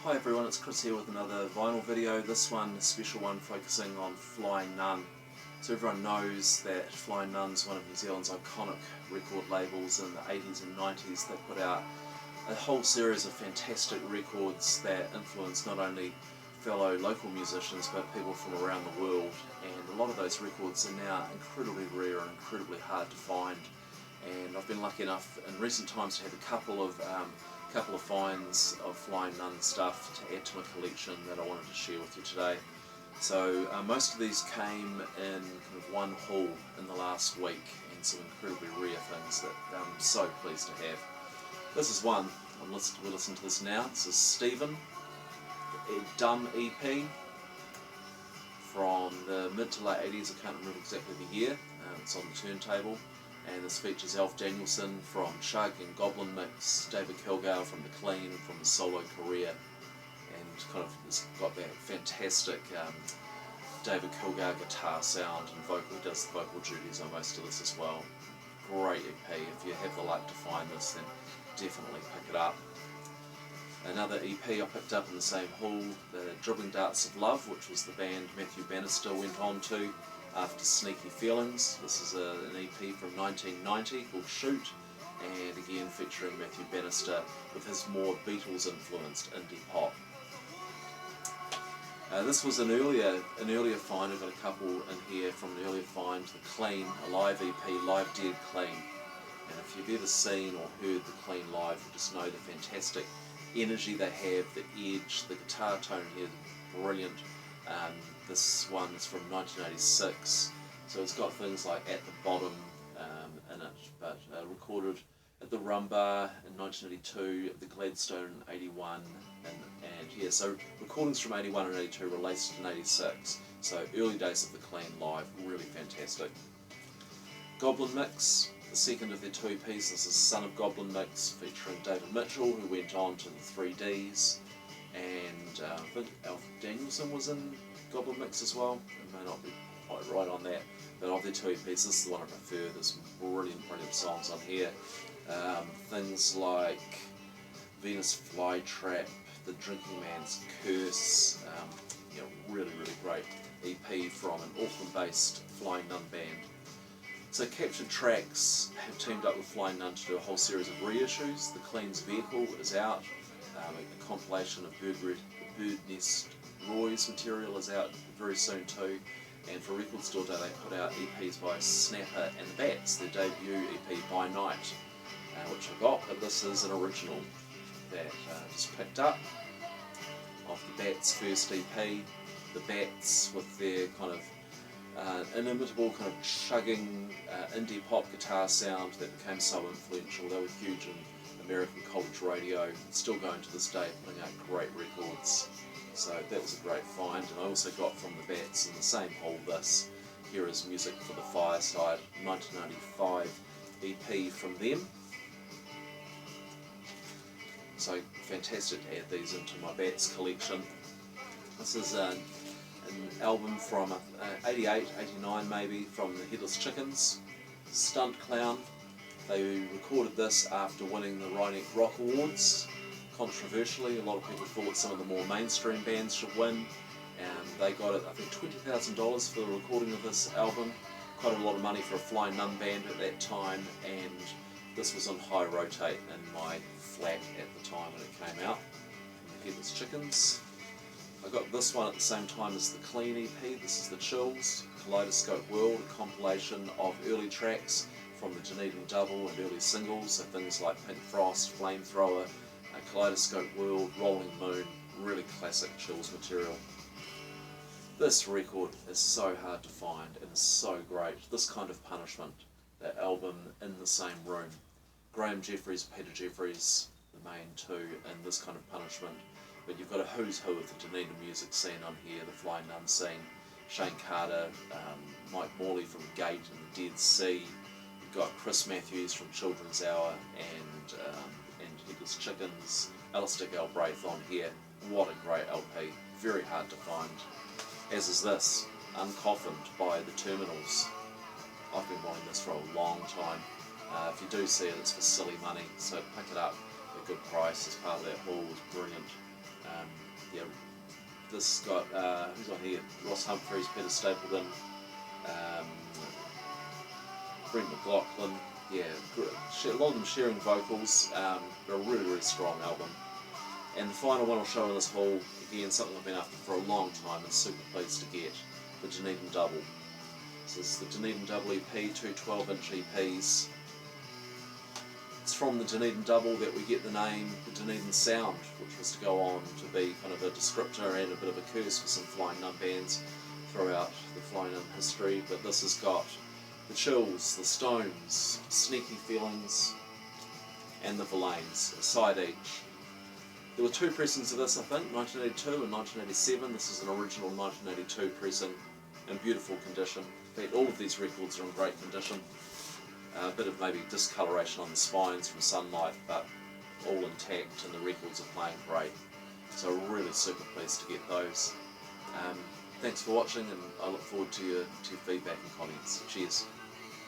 Hi everyone, it's Chris here with another vinyl video. This one, a special one focusing on Flying Nun. So everyone knows that Flying Nun's one of New Zealand's iconic record labels. In the 80s and 90s they put out a whole series of fantastic records that influenced not only fellow local musicians but people from around the world, and a lot of those records are now incredibly rare and incredibly hard to find. And I've been lucky enough in recent times to have a couple of finds of Flying Nun stuff to add to my collection that I wanted to share with you today. So most of these came in kind of one haul in the last week, and some incredibly rare things that I'm so pleased to have. This is one. We'll listen to this now. This is Stephen, a Dumb EP from the mid to late 80s. I can't remember exactly the year. It's on the turntable. And this features Alf Danielson from Shug and Goblin Mix, David Kilgour from The Clean from his solo career, and kind of it's got that fantastic David Kilgour guitar sound and vocal. He does the vocal duties on most of this as well. Great EP. If you have the luck to find this, then definitely pick it up. Another EP I picked up in the same haul, the Dribbling Darts of Love, which was the band Matthew Bannister went on to after Sneaky Feelings. This is an EP from 1990 called Shoot, and again featuring Matthew Bannister with his more Beatles influenced indie pop. This was an earlier find. I've got a couple in here from an earlier find, The Clean, a live EP, Live Dead Clean. And if you've ever seen or heard The Clean live, you just know the fantastic energy they have, the edge, the guitar tone here is brilliant. This one is from 1986, so it's got things like At the Bottom in it, but recorded at the Rumbar in 1982, at the Gladstone in 81, and yeah, so recordings from 81 and 82 released in 86, so early days of The Clean live, really fantastic. Goblin Mix, the second of their two pieces, is Son of Goblin Mix, featuring David Mitchell, who went on to the 3Ds, and I think Alf Danielson was in Goblin Mix as well. I may not be quite right on that, but of their two EPs, this is the one I prefer. There's some brilliant songs on here. Things like Venus Flytrap, The Drinking Man's Curse, really great EP from an Auckland-based Flying Nun band. So Captured Tracks have teamed up with Flying Nun to do a whole series of reissues. The Clean's Vehicle is out. A compilation of Bird Nest Roy's material is out very soon too, and for Record Store Day they put out EPs by Snapper and the Bats, their debut EP By Night, which I got, but this is an original that I just picked up of the Bats' first EP. The Bats with their kind of inimitable kind of chugging indie pop guitar sound that became so influential. They were huge in American college radio, still going to this day, putting out great records. So that was a great find, and I also got from the Bats in the same haul this. Here is Music for the Fireside, 1995 EP from them. So fantastic to add these into my Bats collection. This is an album from 88, 89 maybe, from the Headless Chickens, Stunt Clown. They recorded this after winning the Ryneck Rock Awards. Controversially, a lot of people thought some of the more mainstream bands should win, and they got it, I think, $20,000 for the recording of this album. Quite a lot of money for a Flying Nun band at that time, and this was on high rotate in my flat at the time when it came out, from the Headless Chickens. I got this one at the same time as the Clean EP. This is The Chills, Kaleidoscope World, a compilation of early tracks from the Dunedin Double and early singles, so things like Pink Frost, Flamethrower, Kaleidoscope World, Rolling Moon, really classic Chills material. This record is so hard to find and is so great. This Kind of Punishment, that album In the Same Room. Graham Jeffries, Peter Jeffries, the main two in This Kind of Punishment. But you've got a who's who of the Dunedin music scene on here, the Flying Nun scene. Shane Carter, Mike Morley from Gate and the Dead Sea. You've got Chris Matthews from Children's Hour and Headless Chickens, Alistair Galbraith on here. What a great LP, very hard to find. As is this, Uncoffined by The Terminals. I've been wanting this for a long time. If you do see it, it's for silly money, so pick it up at a good price as part of that haul. It's brilliant. Yeah, this got, who's on here? Ross Humphreys, Peter Stapleton, Brent McLaughlin. Yeah, a lot of them sharing vocals. But a really, really strong album. And the final one I'll show in this haul, again, something I've been after for a long time and super pleased to get, the Dunedin Double. So this is the Dunedin Double EP, two 12-inch EPs. It's from the Dunedin Double that we get the name, the Dunedin Sound, which was to go on to be kind of a descriptor and a bit of a curse for some Flying Nun bands throughout the Flying Nun history. But this has got the Chills, the Stones, Sneaky Feelings, and the Verlaines, a side each. There were two pressings of this, I think, 1982 and 1987. This is an original 1982 pressing in beautiful condition. In fact, all of these records are in great condition. A bit of maybe discoloration on the spines from sunlight, but all intact, and the records are playing great. So really super pleased to get those. Thanks for watching, and I look forward to your feedback and comments. Cheers.